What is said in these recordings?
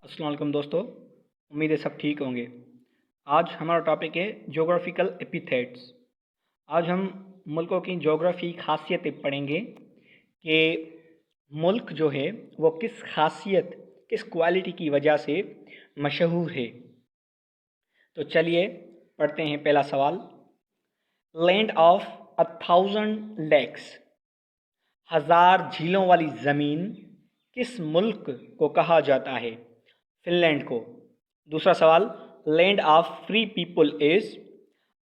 अस्सलाम वालेकुम दोस्तों, उम्मीद है सब ठीक होंगे। आज हमारा टॉपिक है जोग्राफिकल एपिथेट्स। आज हम मुल्कों की जोग्राफ़ी खासियतें पढ़ेंगे कि मुल्क जो है वो किस खासियत, किस क्वालिटी की वजह से मशहूर है। तो चलिए पढ़ते हैं पहला सवाल। लैंड ऑफ 1000 लेक्स, 1000 झीलों वाली ज़मीन किस मुल्क को कहा जाता है? फिनलैंड को। दूसरा सवाल, land of free people is,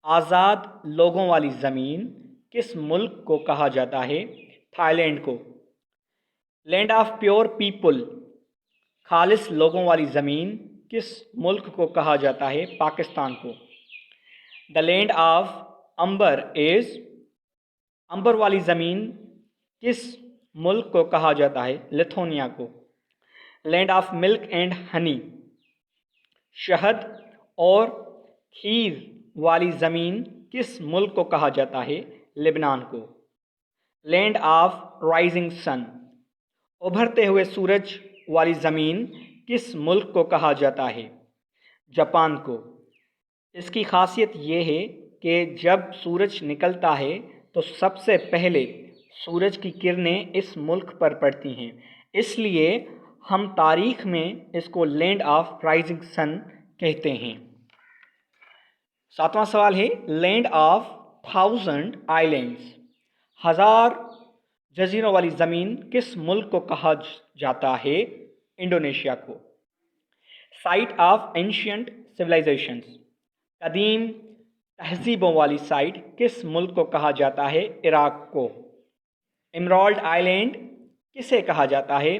आज़ाद लोगों वाली ज़मीन किस मुल्क को कहा जाता है? थाईलैंड को। लैंड ऑफ प्योर पीपल, खालिस लोगों वाली ज़मीन किस मुल्क को कहा जाता है? पाकिस्तान को। The land of amber is, amber वाली ज़मीन किस मुल्क को कहा जाता है? लिथुआनिया को। Land of milk and honey, शहद और खीर वाली ज़मीन किस मुल्क को कहा जाता है? लेबनान को। लैंड ऑफ राइजिंग सन, उभरते हुए सूरज वाली ज़मीन किस मुल्क को कहा जाता है? जापान को। इसकी खासियत ये है कि जब सूरज निकलता है तो सबसे पहले सूरज की किरणें इस मुल्क पर पड़ती हैं, इसलिए हम तारीख़ में इसको लैंड ऑफ राइजिंग सन कहते हैं। सातवां सवाल है, लैंड ऑफ 1000 आइलैंड्स, 1000 जजीरों वाली ज़मीन किस मुल्क को कहा जाता है? इंडोनेशिया को। साइट ऑफ एंशियंट सिविलाइजेशंस, कदीम तहजीबों वाली साइट किस मुल्क को कहा जाता है? इराक को। एमराल्ड आइलैंड किसे कहा जाता है?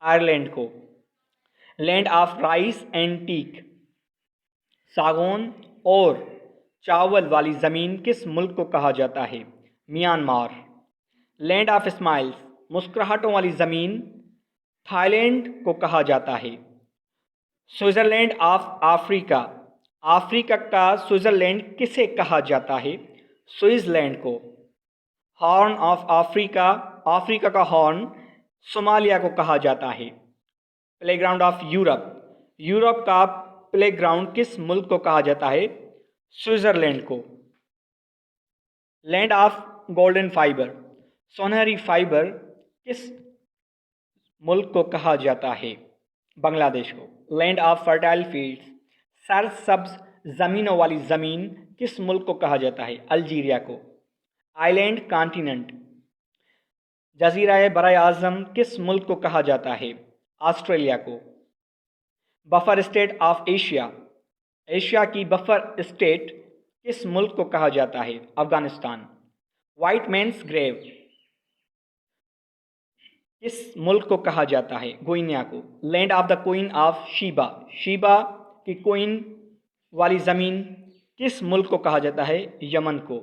आयरलैंड को। Land of rice and teak, सागौन और चावल वाली ज़मीन किस मुल्क को कहा जाता है? म्यांमार। लैंड ऑफ स्माइल्स, मुस्कुराहटों वाली ज़मीन थाईलैंड को कहा जाता है। स्विट्ज़रलैंड ऑफ अफ्रीका, अफ्रीका का स्विट्ज़रलैंड किसे कहा जाता है? स्विट्ज़रलैंड को। हॉर्न ऑफ अफ्रीका, अफ्रीका का हॉर्न सोमालिया को कहा जाता है। प्लेग्राउंड ऑफ यूरोप, यूरोप का प्लेग्राउंड किस मुल्क को कहा जाता है? स्विट्ज़रलैंड को। लैंड ऑफ गोल्डन फाइबर, सोनहरी फाइबर किस मुल्क को कहा जाता है? बांग्लादेश को। लैंड ऑफ फर्टाइल फील्ड्स, सरसब्ज ज़मीनों वाली ज़मीन किस मुल्क को कहा जाता है? अल्जीरिया को। आइलैंड कॉन्टिनेंट, जजीरा बराए आज़म किस मुल्क को कहा जाता है? ऑस्ट्रेलिया को। Buffer state of Asia, Asia की बफर स्टेट किस मुल्क को कहा जाता है? अफगानिस्तान। वाइट मैंस ग्रेव किस मुल्क को कहा जाता है? गुइनिया को। Land of the queen of Sheba, Sheba की क्वीन वाली ज़मीन किस मुल्क को कहा जाता है? यमन को।